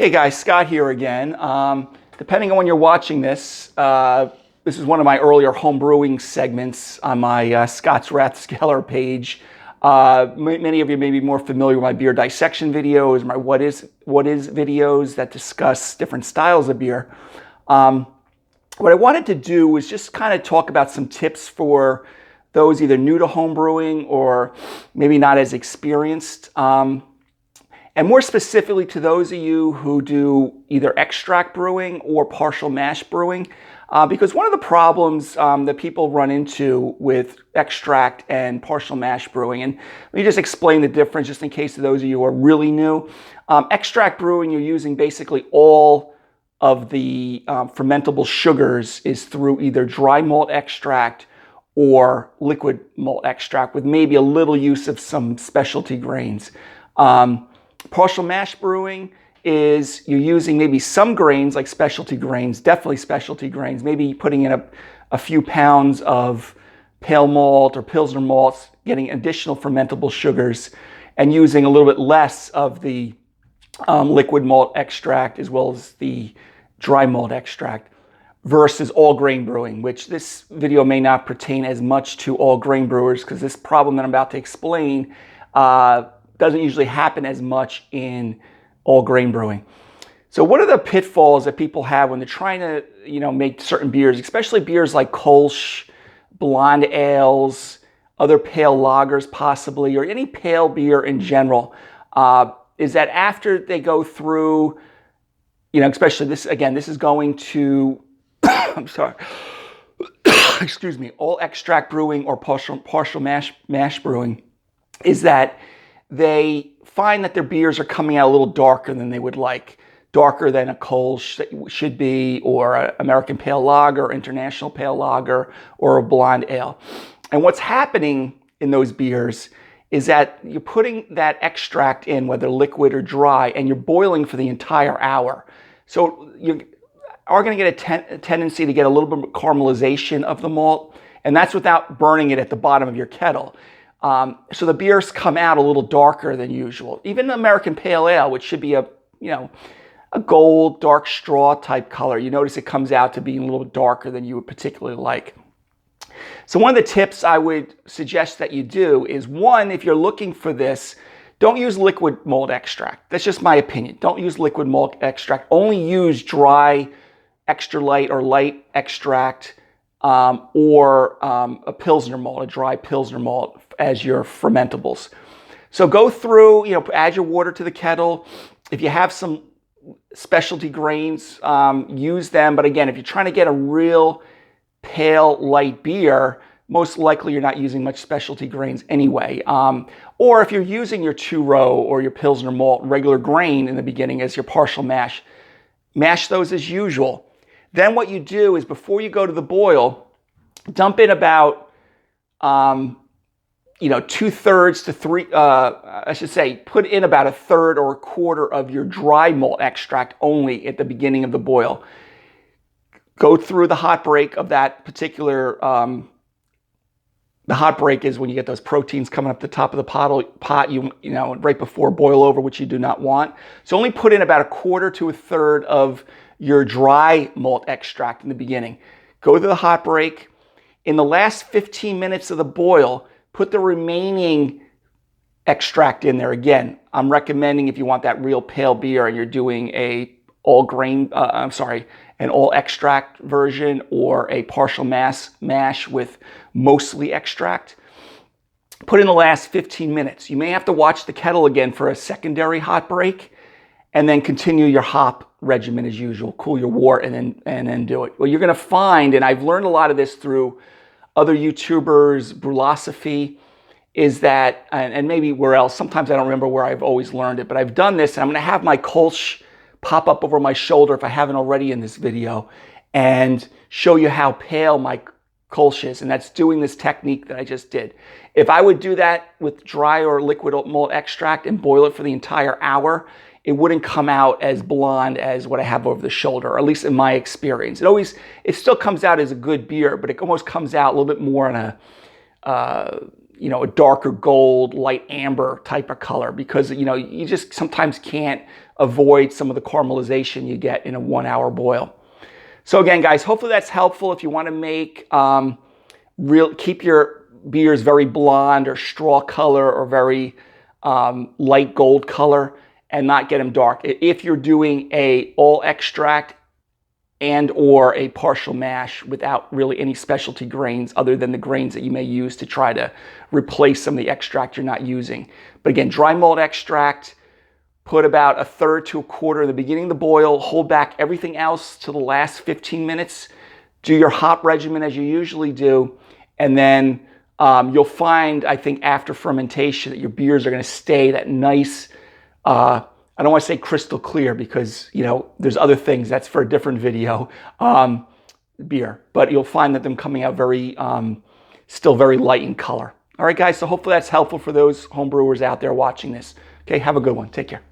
Hey guys, Scott here again. Depending on when you're watching this, this is one of my earlier homebrewing segments on my Scott's Rathskeller page. Many of you may be more familiar with my beer dissection videos, my what is videos that discuss different styles of beer. What I wanted to do was just kind of talk about some tips for those either new to homebrewing or maybe not as experienced. And more specifically to those of you who do either extract brewing or partial mash brewing, because one of the problems that people run into with extract and partial mash brewing, and let me just explain the difference just in case of those of you who are really new. Extract brewing, you're using basically all of the fermentable sugars is through either dry malt extract or liquid malt extract with maybe a little use of some specialty grains. Partial mash brewing is you're using maybe some grains like specialty grains, definitely specialty grains, maybe putting in a few pounds of pale malt or Pilsner malts, getting additional fermentable sugars, and using a little bit less of the liquid malt extract as well as the dry malt extract, versus all grain brewing, which this video may not pertain as much to all grain brewers because this problem that I'm about to explain doesn't usually happen as much in all grain brewing. So what are the pitfalls that people have when they're trying to, make certain beers, especially beers like Kolsch, blonde ales, other pale lagers possibly, or any pale beer in general, is that after they go through, especially this, again, this is going to, I'm sorry, excuse me, all extract brewing or partial mash brewing, is that they find that their beers are coming out a little darker than they would like, darker than a Kolsch should be, or an American Pale Lager, or International Pale Lager, or a blonde ale. And what's happening in those beers is that you're putting that extract in, whether liquid or dry, and you're boiling for the entire hour. So you are going to get a tendency to get a little bit of caramelization of the malt, and that's without burning it at the bottom of your kettle. So the beers come out a little darker than usual. Even the American Pale Ale, which should be a gold, dark straw type color, you notice it comes out to be a little bit darker than you would particularly like. So one of the tips I would suggest that you do is, one, if you're looking for this, don't use liquid malt extract. That's just my opinion. Don't use liquid malt extract. Only use dry, extra light or light extract, or a Pilsner malt, a dry Pilsner malt as your fermentables. So go through, add your water to the kettle. If you have some specialty grains, use them. But again, if you're trying to get a real pale, light beer, most likely you're not using much specialty grains anyway. Or if you're using your two-row or your Pilsner malt regular grain in the beginning as your partial mash those as usual. Then what you do is, before you go to the boil, dump in about 2/3 to 3, put in about 1/3 or 1/4 of your dry malt extract only at the beginning of the boil. Go through the hot break of that particular, the hot break is when you get those proteins coming up the top of the pot, right before boil over, which you do not want. So only put in about 1/4 to 1/3 of your dry malt extract in the beginning. Go to the hot break. In the last 15 minutes of the boil, put the remaining extract in there. Again, I'm recommending, if you want that real pale beer and you're doing an all extract version or a partial mash with mostly extract, put in the last 15 minutes. You may have to watch the kettle again for a secondary hot break, and then continue your hop regimen as usual. Cool your wort and then do it. Well, you're going to find, and I've learned a lot of this through other YouTubers, Brewlosophy, is that, and maybe where else, sometimes I don't remember where I've always learned it, but I've done this, and I'm going to have my Kolsch pop up over my shoulder if I haven't already in this video, and show you how pale my Kolsch is, and that's doing this technique that I just did. If I would do that with dry or liquid malt extract and boil it for the entire hour, it wouldn't come out as blonde as what I have over the shoulder, or at least in my experience. It still comes out as a good beer, but it almost comes out a little bit more on a, a darker gold, light amber type of color, because you just sometimes can't avoid some of the caramelization you get in a 1 hour boil. So again, guys, hopefully that's helpful. If you want to make keep your beers very blonde or straw color or very light gold color and not get them dark. If you're doing a all extract and or a partial mash without really any specialty grains other than the grains that you may use to try to replace some of the extract you're not using. But again, dry malt extract, put about 1/3 to 1/4 in the beginning of the boil, hold back everything else to the last 15 minutes, do your hop regimen as you usually do, and then you'll find, I think, after fermentation that your beers are going to stay that nice, I don't want to say crystal clear because, there's other things, that's for a different video, beer. But you'll find that them coming out very, still very light in color. All right, guys, so hopefully that's helpful for those homebrewers out there watching this. Okay, have a good one. Take care.